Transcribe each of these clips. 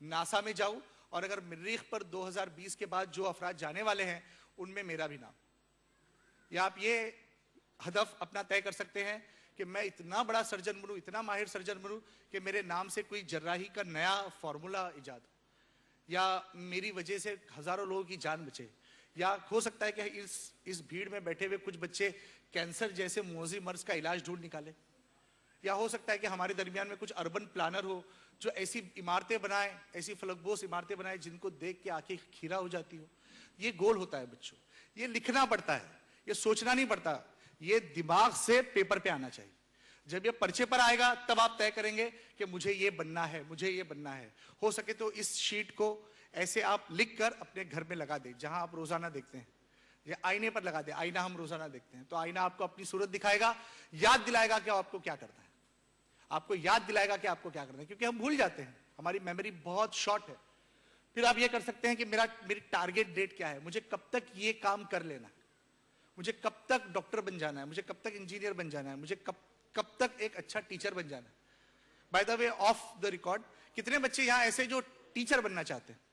NASA میں جاؤں, اور اگر مریخ پر 2020 کے بعد جو افراد جانے والے ہیں ان میں میرا بھی نام. یا آپ یہ ہدف اپنا طے کر سکتے ہیں کہ میں اتنا بڑا سرجن بنوں, اتنا ماہر سرجن بنوں کہ میرے نام سے کوئی جراحی کا نیا فارمولا ایجاد ہو, یا میری وجہ سے ہزاروں لوگوں کی جان بچے. یا ہو سکتا ہے کہ اس بھیڑ میں بیٹھے ہوئے کچھ بچے کینسر جیسے موذی مرض کا علاج ڈھونڈ نکالے. یا ہو سکتا ہے کہ ہمارے درمیان میں کچھ اربن پلانر ہو جو ایسی عمارتیں بنائیں, ایسی فلکبوس عمارتیں بنائیں جن کو دیکھ کے آنکھیں کھیرا ہو جاتی ہو. یہ گول ہوتا ہے بچوں, یہ لکھنا پڑتا ہے, یہ سوچنا نہیں پڑتا, یہ دماغ سے پیپر پہ آنا چاہیے. جب یہ پرچے پر آئے گا تب آپ طے کریں گے کہ مجھے یہ بننا ہے, مجھے یہ بننا ہے. ہو سکے تو اس شیٹ کو ایسے آپ لکھ کر اپنے گھر میں لگا دیں جہاں آپ روزانہ دیکھتے ہیں, یا آئینے پر لگا دیں. آئینہ ہم روزانہ دیکھتے ہیں تو آئینہ آپ کو اپنی صورت دکھائے گا, یاد دلائے گا کہ آپ کو کیا کرنا ہے, آپ کو یاد دلائے گا کہ آپ کو کیا کرنا ہے, کیونکہ ہم بھول جاتے ہیں, ہماری میموری بہت شارٹ ہے. پھر آپ یہ کر سکتے ہیں کہ میری ٹارگیٹ ڈیٹ کیا ہے, مجھے کب تک یہ کام کر لینا ہے, مجھے کب تک ڈاکٹر بن جانا ہے, مجھے کب تک انجینئر بن جانا ہے, مجھے کب تک ایک اچھا ٹیچر بن جانا ہے. By the way of the record, کتنے بچے یہاں ایسے جو ٹیچر بننا چاہتے ہیں؟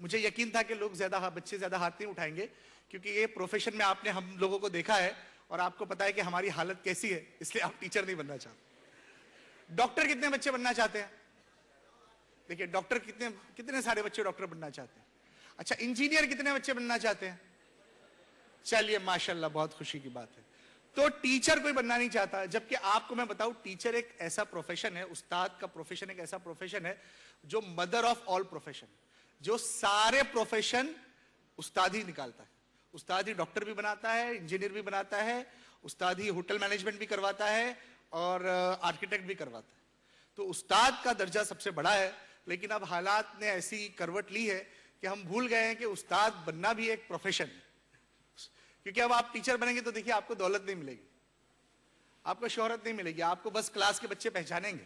مجھے یقین تھا کہ بچے زیادہ ہاتھ نہیں اٹھائیں گے, کیونکہ یہ پروفیشن میں آپ نے ہم لوگوں کو دیکھا ہے اور آپ کو پتا ہے کہ ہماری حالت کیسی ہے, اس لیے آپ ٹیچر نہیں بننا چاہتے. ڈاکٹر کتنے بچے بننا چاہتے ہیں؟ دیکھیے ڈاکٹر کتنے سارے بچے ڈاکٹر بننا چاہتے ہیں. اچھا انجینئر کتنے بچے بننا چاہتے ہیں؟ چلیے ماشاءاللہ, بہت خوشی کی بات ہے. تو ٹیچر کوئی بننا نہیں چاہتا, جبکہ آپ کو میں بتاؤں ٹیچر ایک ایسا پروفیشن ہے, استاد کا پروفیشن ایک ایسا پروفیشن ہے جو مدر آف آل پروفیشن, جو سارے پروفیشن استاد ہی نکالتا ہے. استاد ہی ڈاکٹر بھی بناتا ہے, انجینئر بھی بناتا ہے, استاد ہی ہوٹل مینجمنٹ بھی کرواتا ہے اور آرکیٹیکٹ بھی کرواتا ہے. تو استاد کا درجہ سب سے بڑا ہے, لیکن اب حالات نے ایسی کروٹ لی ہے کہ ہم بھول گئے ہیں کہ استاد بننا بھی ایک پروفیشن ہے. کیونکہ اب آپ ٹیچر بنیں گے تو دیکھیے آپ کو دولت نہیں ملے گی, آپ کو شہرت نہیں ملے گی, آپ کو بس کلاس کے بچے پہچانیں گے.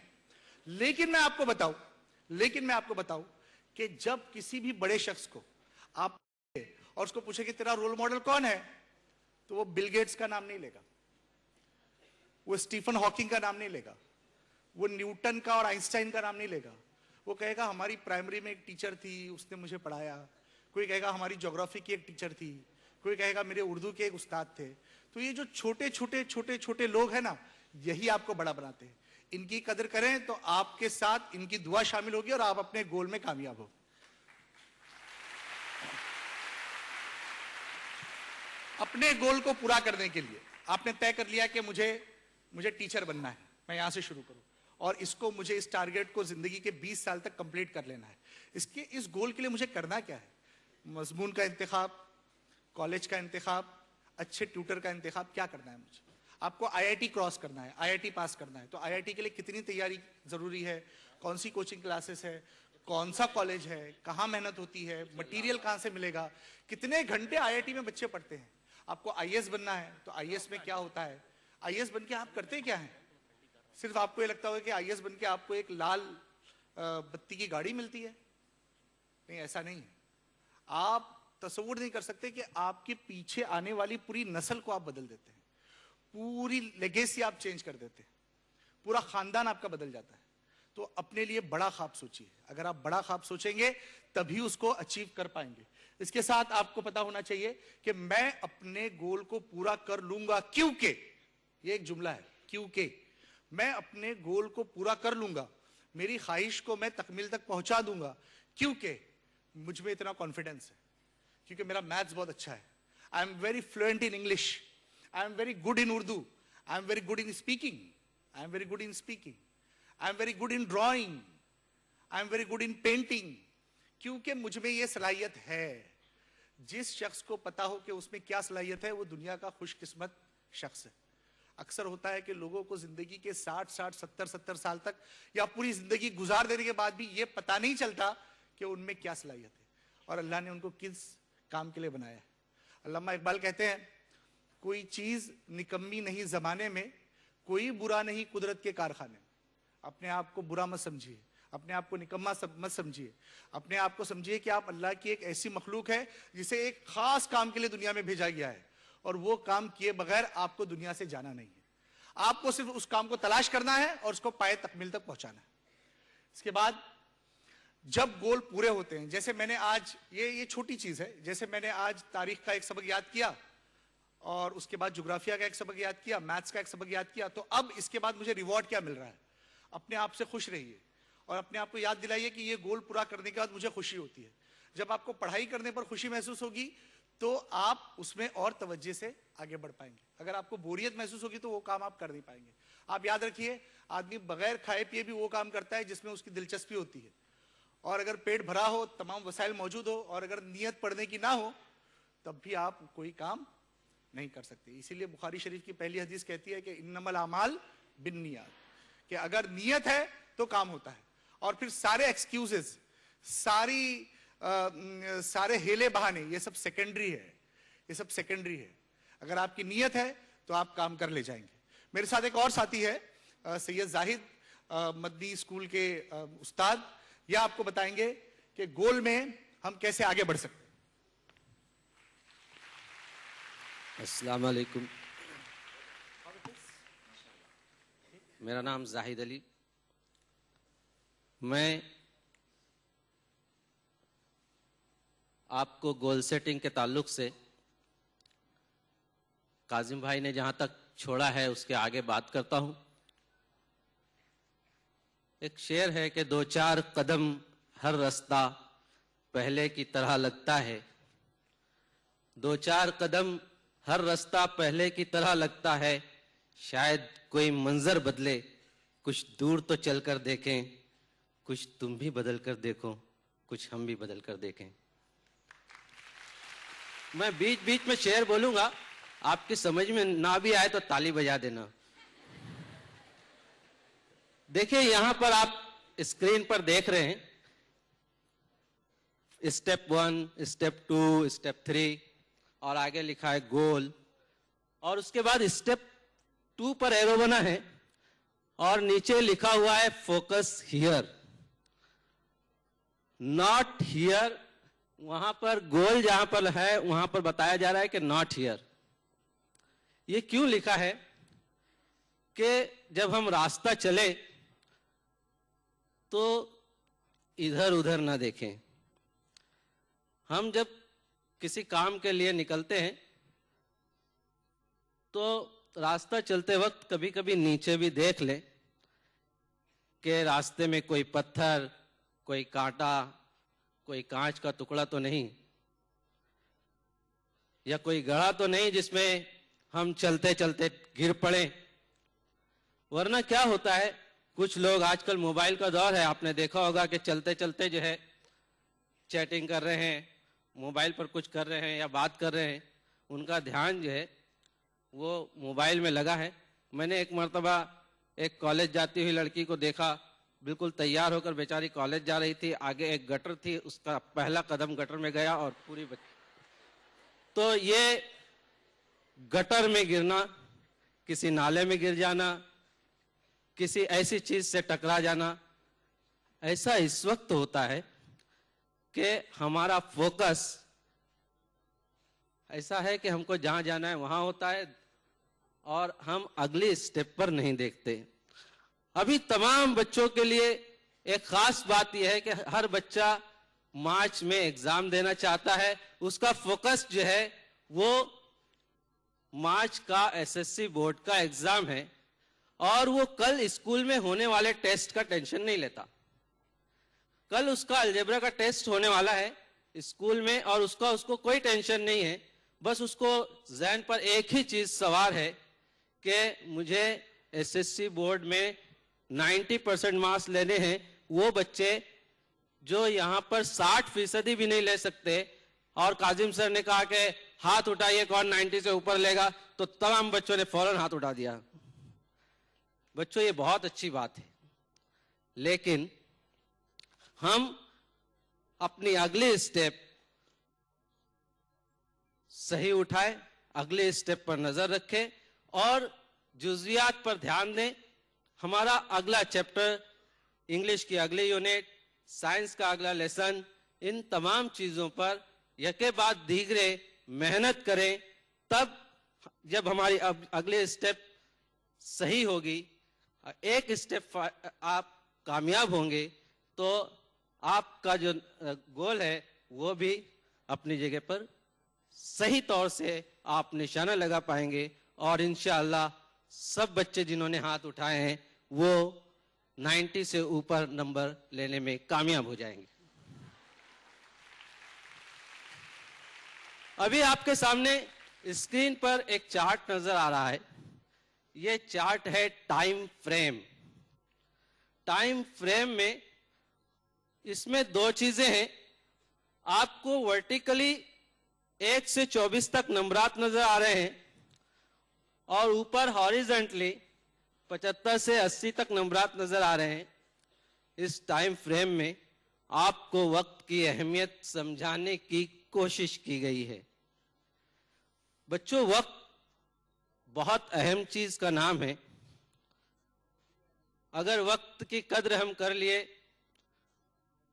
لیکن میں آپ کو بتاؤں کہ جب کسی بھی بڑے شخص کو آپ اور اس کو پوچھے کہ تیرا رول ماڈل کون ہے, تو وہ بل گیٹس کا نام نہیں لے گا, وہ اسٹیفن ہاکنگ کا نام نہیں لے گا, وہ نیوٹن کا اور آئنسٹائن کا نام نہیں لے گا. وہ کہے گا ہماری پرائمری میں ایک ٹیچر تھی, اس نے مجھے پڑھایا. کوئی کہے گا ہماری جغرافی کی ایک ٹیچر تھی, کوئی کہے گا میرے اردو کے ایک استاد تھے. تو یہ جو چھوٹے لوگ ہیں نا, یہی آپ کو بڑا بناتے ہیں. ان کی قدر کریں تو آپ کے ساتھ ان کی دعا شامل ہوگی اور آپ اپنے گول میں کامیاب ہو. اپنے گول کو پورا کرنے کے لیے آپ نے طے کر لیا کہ مجھے ٹیچر بننا ہے, میں یہاں سے شروع کروں, اور مجھے اس ٹارگیٹ کو زندگی کے 20 سال تک کمپلیٹ کر لینا ہے. اس گول کے لیے مجھے کرنا کیا ہے؟ مضمون کا انتخاب, کالج کا انتخاب, اچھے ٹیوٹر کا انتخاب. کیا کرنا ہے مجھے؟ آپ کو آئی آئی ٹی کراس کرنا ہے, آئی آئی ٹی پاس کرنا ہے. تو آئی آئی ٹی کے لیے کتنی تیاری ضروری ہے, کون سی کوچنگ کلاسز ہے, کون سا کالج ہے, کہاں محنت ہوتی ہے, مٹیریل کہاں سے ملے گا, کتنے گھنٹے آئی آئی ٹی میں بچے پڑھتے ہیں. آپ کو آئی ایس بننا ہے تو آئی ایس میں کیا ہوتا ہے, آئی ایس بن کے آپ کرتے کیا ہیں؟ صرف آپ کو یہ لگتا ہوگا کہ آئی ایس بن کے آپ کو ایک لال بتی کی گاڑی ملتی ہے. نہیں, ایسا نہیں ہے. آپ تصور نہیں کر سکتے کہ آپ کے پیچھے آنے والی پوری نسل کو آپ بدل دیتے ہیں, پوری لیگیسی آپ چینج کر دیتے ہیں, پورا خاندان آپ کا بدل جاتا ہے. تو اپنے لیے بڑا خواب سوچیے. اگر آپ بڑا خواب سوچیں گے تبھی اس کو اچیو کر پائیں گے. اس کے ساتھ آپ کو پتا ہونا چاہیے کہ میں اپنے گول کو پورا کر لوں گا, کیونکہ یہ ایک جملہ ہے, کیونکہ میں اپنے گول کو پورا کر لوں گا, میری خواہش کو میں تکمیل تک پہنچا دوں گا, کیونکہ مجھ میں اتنا کانفیڈنس ہے, کیونکہ میرا میتھس بہت اچھا ہے. I am very fluent in English, I am very good in Urdu, I am very good in speaking, I am very good in speaking, I am very good in drawing, I am very good in painting. کیونکہ مجھ میں یہ صلاحیت ہے. جس شخص کو پتا ہو کہ اس میں کیا صلاحیت ہے وہ دنیا کا خوش قسمت شخص ہے. اکثر ہوتا ہے کہ لوگوں کو زندگی کے 60 70 سال تک یا پوری زندگی گزار دینے کے بعد بھی یہ پتا نہیں چلتا کہ ان میں کیا صلاحیت ہے اور اللہ نے ان کو کس کام کے لیے بنایا ہے. علامہ اقبال کہتے ہیں, کوئی چیز نکمی نہیں زمانے میں, کوئی برا نہیں قدرت کے کارخانے. اپنے آپ کو برا مت سمجھیے, اپنے آپ کو نکما مت سمجھیے, اپنے آپ کو سمجھیے کہ آپ اللہ کی ایک ایسی مخلوق ہے جسے ایک خاص کام کے لیے دنیا میں بھیجا گیا ہے, اور وہ کام کیے بغیر آپ کو دنیا سے جانا نہیں ہے. آپ کو صرف اس کام کو تلاش کرنا ہے اور اس کو پائے تکمیل تک پہنچانا ہے. اس کے بعد جب گول پورے ہوتے ہیں, جیسے میں نے آج یہ چھوٹی چیز ہے, جیسے میں نے آج تاریخ کا ایک سبق یاد کیا اور اس کے بعد جغرافیہ کا ایک سبق یاد کیا, میتھس کا ایک سبق یاد کیا, تو اب اس کے بعد مجھے ریوارڈ کیا مل رہا ہے؟ اپنے آپ سے خوش رہیے اور اپنے آپ کو یاد دلائیے کہ یہ گول پورا کرنے کے بعد مجھے خوشی ہوتی ہے. جب آپ کو پڑھائی کرنے پر خوشی محسوس ہوگی تو آپ اس میں اور توجہ سے آگے بڑھ پائیں گے. اگر آپ کو بوریت محسوس ہوگی تو وہ کام آپ کر نہیں پائیں گے. آپ یاد رکھیے, آدمی بغیر کھائے پیے بھی وہ کام کرتا ہے جس میں اس کی دلچسپی ہوتی ہے, اور اگر پیٹ بھرا ہو, تمام وسائل موجود ہو, اور اگر نیت پڑھنے کی نہ ہو, تب بھی آپ کوئی کام نہیں کر سکتے. اسی لیے بخاری شریف کی پہلی حدیث کہتی ہے کہ انما الاعمال بالنیات, کہ اگر نیت ہے تو کام ہوتا ہے. اور پھر سارے ایکسکیوزز, سارے ہیلے بہانے, یہ سب سیکنڈری ہے, یہ سب سیکنڈری ہے. اگر آپ کی نیت ہے تو آپ کام کر لے جائیں گے. میرے ساتھ ایک اور ساتھی ہے, سید زاہد, مدنی اسکول کے استاد. یہ آپ کو بتائیں گے کہ گول میں ہم کیسے آگے بڑھ سکتے ہیں. السلام علیکم, میرا نام زاہد علی. میں آپ کو گول سیٹنگ کے تعلق سے کاظم بھائی نے جہاں تک چھوڑا ہے اس کے آگے بات کرتا ہوں. ایک شعر ہے کہ 2-4 قدم ہر رستہ پہلے کی طرح لگتا ہے, 2-4 قدم ہر رستہ پہلے کی طرح لگتا ہے, شاید کوئی منظر بدلے, کچھ دور تو چل کر دیکھیں, کچھ تم بھی بدل کر دیکھو, کچھ ہم بھی بدل کر دیکھیں. میں بیچ بیچ میں شعر بولوں گا, آپ کی سمجھ میں نہ بھی آئے تو تالی بجا دینا. دیکھیں یہاں پر آپ اسکرین پر دیکھ رہے ہیں اسٹیپ 1, اسٹیپ 2, اسٹیپ 3, اور آگے لکھا ہے گول, اور اس کے بعد اسٹیپ 2 پر ایرو بنا ہے اور نیچے لکھا ہوا ہے فوکس ہیئر, ناٹ ہیئر. وہاں پر گول جہاں پر ہے وہاں پر بتایا جا رہا ہے کہ ناٹ ہیئر. یہ کیوں لکھا ہے کہ جب ہم راستہ چلے تو ادھر ادھر نہ دیکھیں. ہم جب کسی کام کے لیے نکلتے ہیں تو راستہ چلتے وقت کبھی کبھی نیچے بھی دیکھ لیں کہ راستے میں کوئی پتھر, کوئی کانٹا, کوئی کانچ کا ٹکڑا تو نہیں, یا کوئی گڑھا تو نہیں جس میں ہم چلتے چلتے گر پڑیں. ورنہ کیا ہوتا ہے, کچھ لوگ, آج کل موبائل کا دور ہے, آپ نے دیکھا ہوگا کہ چلتے چلتے جو ہے چیٹنگ کر رہے ہیں, موبائل پر کچھ کر رہے ہیں یا بات کر رہے ہیں, ان کا دھیان جو ہے وہ موبائل میں لگا ہے. میں نے ایک مرتبہ ایک کالج جاتی ہوئی لڑکی کو دیکھا, بالکل تیار ہو کر بیچاری کالج جا رہی تھی, آگے ایک گٹر تھی, اس کا پہلا قدم گٹر میں گیا اور پوری تو یہ گٹر میں گرنا, کسی نالے میں گر جانا, کسی ایسی چیز سے ٹکرا جانا, ایسا اس وقت ہوتا ہے کہ ہمارا فوکس ایسا ہے کہ ہم کو جہاں جانا ہے وہاں ہوتا ہے اور ہم اگلی اسٹیپ پر نہیں دیکھتے. ابھی تمام بچوں کے لیے ایک خاص بات یہ ہے کہ ہر بچہ مارچ میں ایگزام دینا چاہتا ہے, اس کا فوکس جو ہے وہ مارچ کا ایس ایس سی بورڈ کا ایگزام ہے, اور وہ کل اسکول میں ہونے والے ٹیسٹ کا ٹینشن نہیں لیتا. کل اس کا الجبرا کا ٹیسٹ ہونے والا ہے اسکول میں, اور اس کو کوئی ٹینشن نہیں ہے, بس اس کو ذہن پر ایک ہی چیز سوار ہے کہ مجھے ایس ایس سی بورڈ میں 90% مارکس لینے ہیں. وہ بچے جو یہاں پر 60% بھی نہیں لے سکتے, اور کاظم سر نے کہا کہ ہاتھ اٹھائیے کون 90 سے اوپر لے گا, تو تمام بچوں نے فوراً ہاتھ اٹھا دیا. بچوں یہ بہت اچھی بات ہے, لیکن ہم اپنی اگلی اسٹیپ صحیح اٹھائیں, اگلے اسٹیپ پر نظر رکھیں اور جزویات پر دھیان دیں. ہمارا اگلا چیپٹر, انگلش کی اگلی یونٹ, سائنس کا اگلا لیسن, ان تمام چیزوں پر یکے بعد دیگرے محنت کریں. تب جب ہماری اگلے اسٹیپ صحیح ہوگی, ایک اسٹیپ آپ کامیاب ہوں گے تو آپ کا جو گول ہے وہ بھی اپنی جگہ پر صحیح طور سے آپ نشانہ لگا پائیں گے، اور انشاءاللہ سب بچے جنہوں نے ہاتھ اٹھائے ہیں وہ 90 سے اوپر نمبر لینے میں کامیاب ہو جائیں گے۔ ابھی آپ کے سامنے اسکرین پر ایک چارٹ نظر آ رہا ہے، یہ چارٹ ہے ٹائم فریم۔ ٹائم فریم میں اس میں دو چیزیں ہیں، آپ کو ورٹیکلی 1 سے 24 تک نمبرات نظر آ رہے ہیں، اور اوپر ہاریزنٹلی 75 سے 80 تک نمبرات نظر آ رہے ہیں۔ اس ٹائم فریم میں آپ کو وقت کی اہمیت سمجھانے کی کوشش کی گئی ہے۔ بچوں، وقت بہت اہم چیز کا نام ہے۔ اگر وقت کی قدر ہم کر لیے،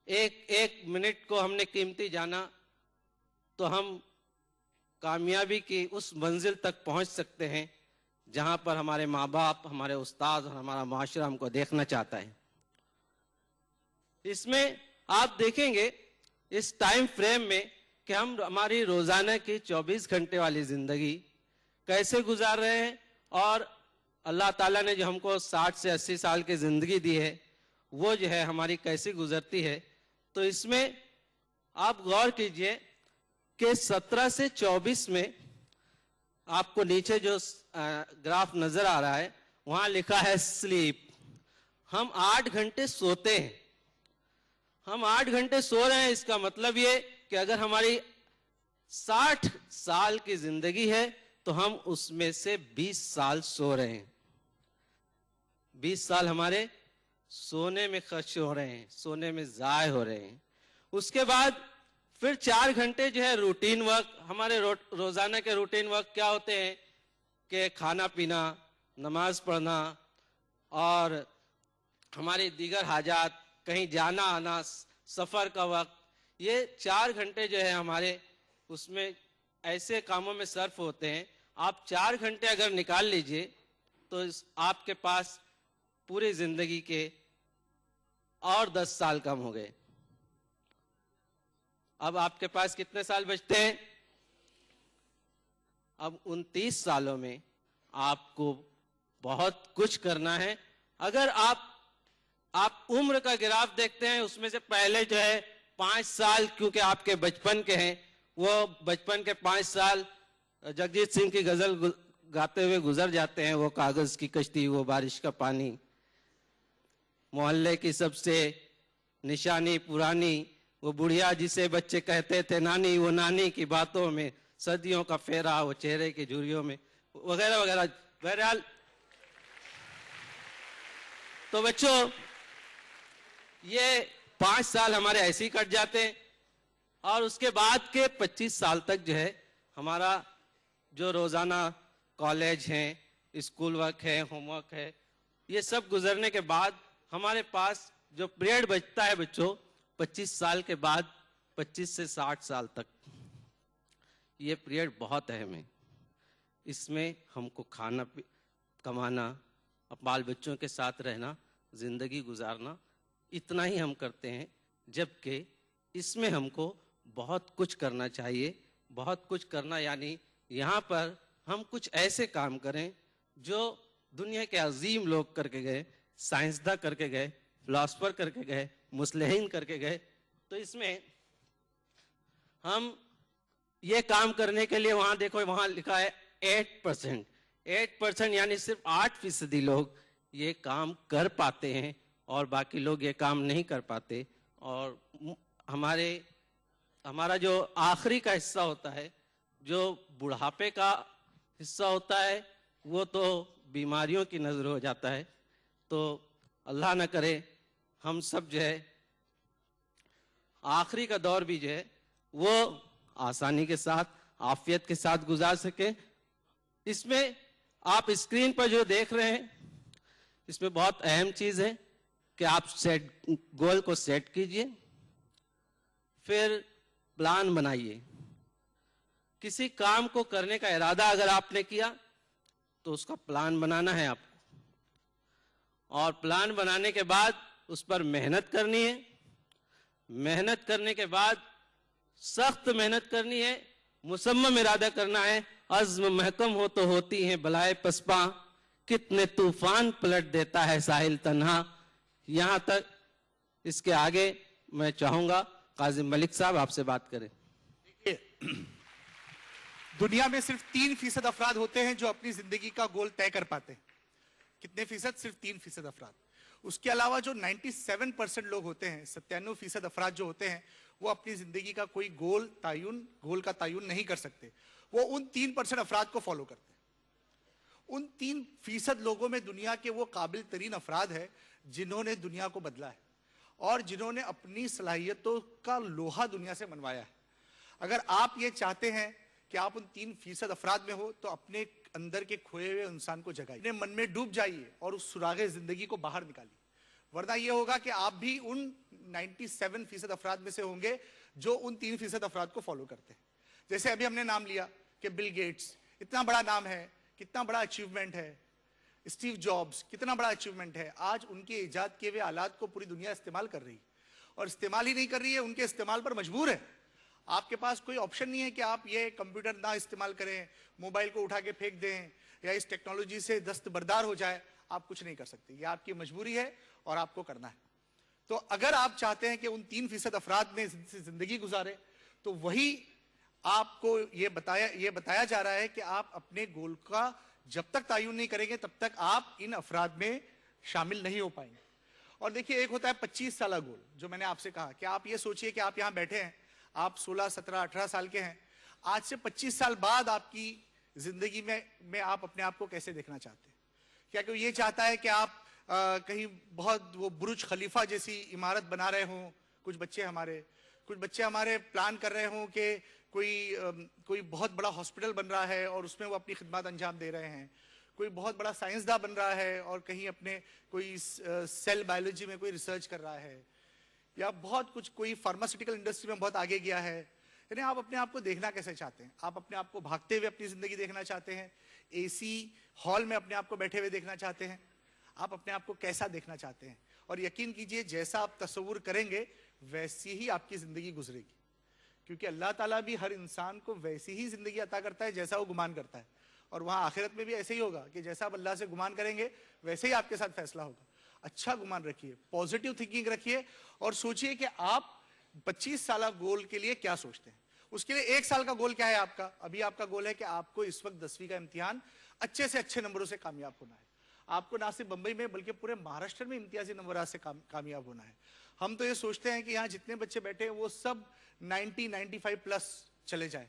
ایک منٹ کو ہم نے قیمتی جانا، تو ہم کامیابی کی اس منزل تک پہنچ سکتے ہیں جہاں پر ہمارے ماں باپ، ہمارے استاد اور ہمارا معاشرہ ہم کو دیکھنا چاہتا ہے۔ اس میں آپ دیکھیں گے اس ٹائم فریم میں کہ ہم ہماری روزانہ کی 24 گھنٹے والی زندگی کیسے گزار رہے ہیں، اور اللہ تعالیٰ نے جو ہم کو 60 سے 80 سال کی زندگی دی ہے وہ جو ہے ہماری کیسی گزرتی ہے۔ تو اس میں آپ غور کیجئے کہ 17 سے 24 میں آپ کو نیچے جو گراف نظر آ رہا ہے وہاں لکھا ہے سلیپ۔ ہم 8 گھنٹے سوتے ہیں، ہم 8 گھنٹے سو رہے ہیں۔ اس کا مطلب یہ کہ اگر ہماری 60 سال کی زندگی ہے تو ہم اس میں سے 20 سال سو رہے ہیں۔ 20 سال ہمارے سونے میں خرچ ہو رہے ہیں، سونے میں ضائع ہو رہے ہیں۔ اس کے بعد پھر 4 گھنٹے جو ہے روٹین ورک، ہمارے روزانہ کے روٹین ورک کیا ہوتے ہیں کہ کھانا پینا، نماز پڑھنا اور ہماری دیگر حاجات، کہیں جانا آنا، سفر کا وقت، یہ 4 گھنٹے جو ہے ہمارے اس میں ایسے کاموں میں صرف ہوتے ہیں۔ آپ 4 گھنٹے اگر نکال لیجئے تو آپ کے پاس پوری زندگی کے اور 10 سال کم ہو گئے۔ اب آپ کے پاس کتنے سال بچتے ہیں؟ اب 29 سالوں میں آپ کو بہت کچھ کرنا ہے۔ اگر آپ عمر کا گراف دیکھتے ہیں، اس میں سے پہلے جو ہے 5 سال کیونکہ آپ کے بچپن کے ہیں، وہ بچپن کے 5 سال جگجیت سنگھ کی غزل گاتے ہوئے گزر جاتے ہیں۔ وہ کاغذ کی کشتی، وہ بارش کا پانی، محلے کی سب سے نشانی پرانی، وہ بڑھیا جسے بچے کہتے تھے نانی، وہ نانی کی باتوں میں صدیوں کا پھیرا، وہ چہرے کی جھریوں میں، وغیرہ وغیرہ۔ بہرحال تو بچوں، یہ 5 سال ہمارے ایسے ہی کٹ جاتے ہیں، اور اس کے بعد کے 25 سال تک جو ہے ہمارا جو روزانہ کالج ہیں، اسکول ورک ہے، ہوم ورک ہے، یہ سب گزرنے کے بعد ہمارے پاس جو پیریڈ بچتا ہے بچوں 25 سال کے بعد 25 سے 60 سال تک، یہ پیریڈ بہت اہم ہے۔ اس میں ہم کو کھانا کمانا، بال بچوں کے ساتھ رہنا، زندگی گزارنا، اتنا ہی ہم کرتے ہیں، جبکہ اس میں ہم کو بہت کچھ کرنا چاہیے۔ بہت کچھ کرنا یعنی یہاں پر ہم کچھ ایسے کام کریں جو دنیا کے عظیم لوگ کر کے گئے، سائنسداں کر کے گئے، فلاسفر کر کے گئے، مصلحین کر کے گئے۔ تو اس میں ہم یہ کام کرنے کے لیے وہاں دیکھو، وہاں لکھا ہے 8% یعنی صرف 8% لوگ یہ کام کر پاتے ہیں اور باقی لوگ یہ کام نہیں کر پاتے۔ اور ہمارا جو آخری کا حصہ ہوتا ہے، جو بڑھاپے کا حصہ ہوتا ہے، وہ تو بیماریوں کی نظر ہو جاتا ہے۔ تو اللہ نہ کرے ہم سب جو ہے آخری کا دور بھی جو ہے وہ آسانی کے ساتھ، عافیت کے ساتھ گزار سکیں۔ اس میں آپ اسکرین پر جو دیکھ رہے ہیں، اس میں بہت اہم چیز ہے کہ آپ گول کو سیٹ کیجئے، پھر پلان بنائیے۔ کسی کام کو کرنے کا ارادہ اگر آپ نے کیا تو اس کا پلان بنانا ہے آپ کو، اور پلان بنانے کے بعد اس پر محنت کرنی ہے، محنت کرنے کے بعد سخت محنت کرنی ہے, مصمم ارادہ کرنا ہے, عزم محکم ہو تو ہوتی ہیں بلائے پسپاں, کتنے طوفان پلٹ دیتا ہے ساحل تنہا. یہاں تک. اس کے آگے میں چاہوں گا قاسم ملک صاحب آپ سے بات کریں. دنیا میں صرف 3% افراد ہوتے ہیں جو اپنی زندگی کا گول طے کر پاتے ہیں. کتنے فیصد؟ صرف 3% افراد. اس کے علاوہ جو 97% لوگ ہوتے ہیں, 97% افراد جو ہوتے ہیں, وہ اپنی زندگی کا کوئی گول کا تعین نہیں کر سکتے. وہ ان 3% افراد کو فالو کرتے ہیں. ان 3% لوگوں میں دنیا کے وہ قابل ترین افراد ہیں جنہوں نے دنیا کو بدلا ہے اور جنہوں نے اپنی صلاحیتوں کا لوہا دنیا سے منوایا ہے. اگر آپ یہ چاہتے ہیں کہ آپ ان 3% افراد میں ہو تو اپنے اندر کے کھوئے ہوئے انسان کو جگائیے, اپنے من میں ڈوب جائیے اور اس سراغ زندگی کو باہر نکالیے. ورنہ یہ ہوگا کہ آپ بھی ان 97% افراد میں سے ہوں گے جو ان 3% افراد کو فالو کرتے ہیں. جیسے ابھی ہم نے نام لیا کہ بل گیٹس, اتنا بڑا نام ہے, کتنا بڑا اچیومنٹ ہے. اسٹیو جابز, کتنا بڑا اچیومنٹ ہے. آج ان کے ایجاد کیے ہوئے آلات کو پوری دنیا استعمال کر رہی ہے, اور استعمال ہی نہیں کر رہی ہے, ان کے استعمال پر مجبور ہے. آپ کے پاس کوئی آپشن نہیں ہے کہ آپ یہ کمپیوٹر نہ استعمال کریں, موبائل کو اٹھا کے پھینک دیں یا اس ٹیکنالوجی سے دستبردار ہو جائے. آپ کچھ نہیں کر سکتے, یہ آپ کی مجبوری ہے اور آپ کو کرنا ہے. تو اگر آپ چاہتے ہیں کہ ان 3% افراد میں زندگی گزارے تو وہی آپ کو یہ بتایا جا رہا ہے کہ آپ اپنے گول کا جب تک تعین نہیں کریں گے تب تک آپ ان افراد میں شامل نہیں ہو پائیں گے. اور دیکھیے, ایک ہوتا ہے 25 سالہ گول, جو میں نے آپ سے کہا کہ آپ یہ سوچئے کہ آپ یہاں بیٹھے ہیں, آپ 16, 17, 18 سال کے ہیں. آج سے 25 سال بعد آپ کی زندگی میں آپ اپنے آپ کو کیسے دیکھنا چاہتے ہیں؟ کیا کوئی یہ چاہتا ہے کہ آپ کہیں بہت وہ برج خلیفہ جیسی عمارت بنا رہے ہوں؟ کچھ بچے ہمارے پلان کر رہے ہوں کہ کوئی بہت بڑا ہاسپٹل بن رہا ہے اور اس میں وہ اپنی خدمات انجام دے رہے ہیں. کوئی بہت بڑا سائنسداں بن رہا ہے اور کہیں اپنے کوئی سیل بایولوجی میں کوئی ریسرچ کر رہا ہے, یا بہت کچھ کوئی فارماسیوٹیکل انڈسٹری میں بہت آگے گیا ہے. یعنی آپ اپنے آپ کو دیکھنا کیسے چاہتے ہیں؟ آپ اپنے آپ کو بھاگتے ہوئے اپنی زندگی دیکھنا چاہتے ہیں؟ اے سی ہال میں اپنے آپ کو بیٹھے ہوئے دیکھنا چاہتے ہیں؟ آپ اپنے آپ کو کیسا دیکھنا چاہتے ہیں؟ اور یقین کیجئے, جیسا آپ تصور کریں گے ویسی ہی آپ کی زندگی گزرے گی, کیونکہ اللہ تعالیٰ بھی ہر انسان کو ویسی ہی زندگی عطا کرتا ہے جیسا وہ گمان کرتا ہے. اور وہاں آخرت میں بھی ایسے ہی ہوگا کہ جیسا آپ اللہ سے گمان کریں گے ویسے ہی آپ کے ساتھ فیصلہ ہوگا. اچھا گمان رکھیے, پازیٹیو تھنکنگ رکھیے, اور سوچئے کہ آپ 25 سالہ گول کے لیے کیا سوچتے ہیں. اس کے لیے 1 سال کا گول کیا ہے آپ کا؟ ابھی آپ کا گول ہے کہ آپ کو اس وقت 10ویں کا امتحان اچھے سے اچھے نمبروں سے کامیاب ہونا ہے. آپ کو نہ صرف بمبئی میں بلکہ پورے مہاراشٹر میں امتیازی نمبرات سے کامیاب ہونا ہے. ہم تو یہ سوچتے ہیں کہ یہاں جتنے بچے بیٹھے ہیں وہ سب 95 پلس چلے جائیں,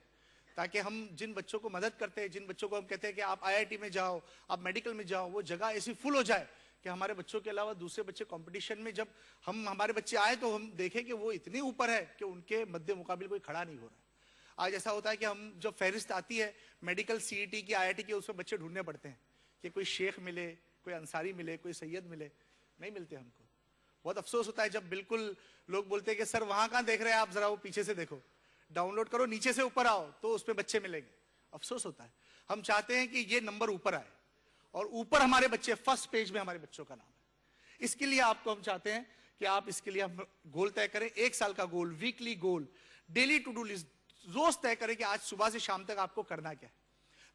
تاکہ ہم جن بچوں کو مدد کرتے ہیں, جن بچوں کو ہم کہتے ہیں کہ آپ IIT میں جاؤ, آپ میڈیکل میں جاؤ, وہ جگہ ایسی فل ہو جائے کہ ہمارے بچوں کے علاوہ دوسرے بچے کمپٹیشن میں جب ہمارے بچے آئے تو ہم دیکھیں کہ وہ اتنے اوپر ہے کہ ان کے مد مقابل کوئی کھڑا نہیں ہو رہا ہے. آج ایسا ہوتا ہے کہ ہم جب فہرست آتی ہے میڈیکل CET کی, IIT کی, اس میں بچے ڈھونڈنے پڑتے ہیں کہ کوئی شیخ ملے, کوئی انصاری ملے, کوئی سید ملے. نہیں ملتے ہم کو. بہت افسوس ہوتا ہے جب بالکل لوگ بولتے ہیں کہ سر وہاں کہاں دیکھ رہے ہیں آپ, ذرا وہ پیچھے سے دیکھو, ڈاؤن لوڈ کرو, نیچے سے اوپر آؤ تو اس پہ بچے ملیں گے. افسوس ہوتا ہے. ہم چاہتے ہیں کہ یہ نمبر اوپر آئے, اور اوپر ہمارے بچے, فرسٹ پیج میں ہمارے بچوں کا نام ہے. اس کے لیے آپ کو ہم چاہتے ہیں کہ آپ اس کے لیے ہم گول طے کریں, 1 سال کا goal, weekly goal, daily to do list, روز طے کریں کہ آج صبح سے شام تک آپ کو کرنا کیا ہے.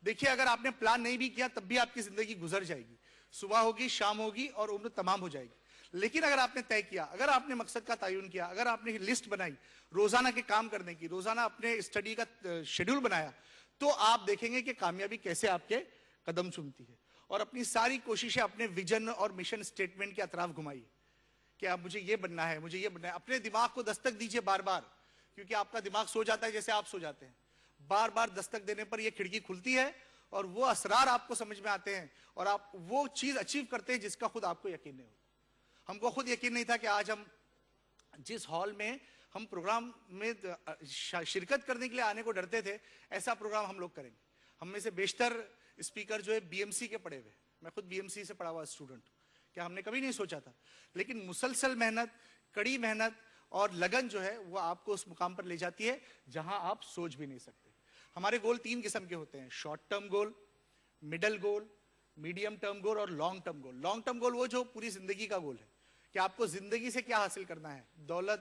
دیکھیے, اگر آپ نے پلان نہیں بھی کیا تب بھی آپ کی زندگی گزر جائے گی. صبح ہوگی, شام ہوگی اور عمر تمام ہو جائے گی. لیکن اگر آپ نے طے کیا, اگر آپ نے مقصد کا تعین کیا, اگر آپ نے لسٹ بنائی روزانہ کے کام کرنے کی, روزانہ اپنے اسٹڈی کا شیڈول بنایا, تو آپ دیکھیں گے کہ کامیابی کیسے آپ کے قدم چومتی ہے. اور اپنی ساری کوششیں اپنے ویژن اور مشن سٹیٹمنٹ کے اطراف گھمائیے کہ اب مجھے یہ بننا ہے, مجھے یہ بننا ہے. اپنے دماغ کو دستک دیجئے بار بار, کیونکہ آپ کا دماغ سو جاتا ہے جیسے آپ سو جاتے ہیں. بار بار دستک دینے پر یہ کھڑکی کھلتی ہے اور وہ اسرار آپ کو سمجھ میں آتے ہیں, اور آپ وہ چیز اچیو کرتے ہیں جس کا خود آپ کو یقین نہیں ہوتا. ہم کو خود یقین نہیں تھا کہ آج ہم جس ہال میں ہم پروگرام میں شرکت کرنے کے لیے آنے کو ڈرتے تھے, ایسا پروگرام ہم لوگ کریں گے. ہم میں سے بیشتر اسپیکر جو ہے BMC کے پڑھے ہوئے, میں خود BMC سے پڑھا ہوا اسٹوڈنٹ, کیا ہم نے کبھی نہیں سوچا تھا. لیکن مسلسل محنت, کڑی محنت اور لگن جو ہے وہ آپ کو اس مقام پر لے جاتی ہے جہاں آپ سوچ بھی نہیں سکتے. ہمارے گول 3 قسم کے ہوتے ہیں, شارٹ ٹرم گول, مڈل گول, میڈیم ٹرم گول اور long term goal. Long term goal وہ جو پوری زندگی کا گول ہے کہ آپ کو زندگی سے کیا حاصل کرنا ہے, دولت,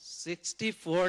64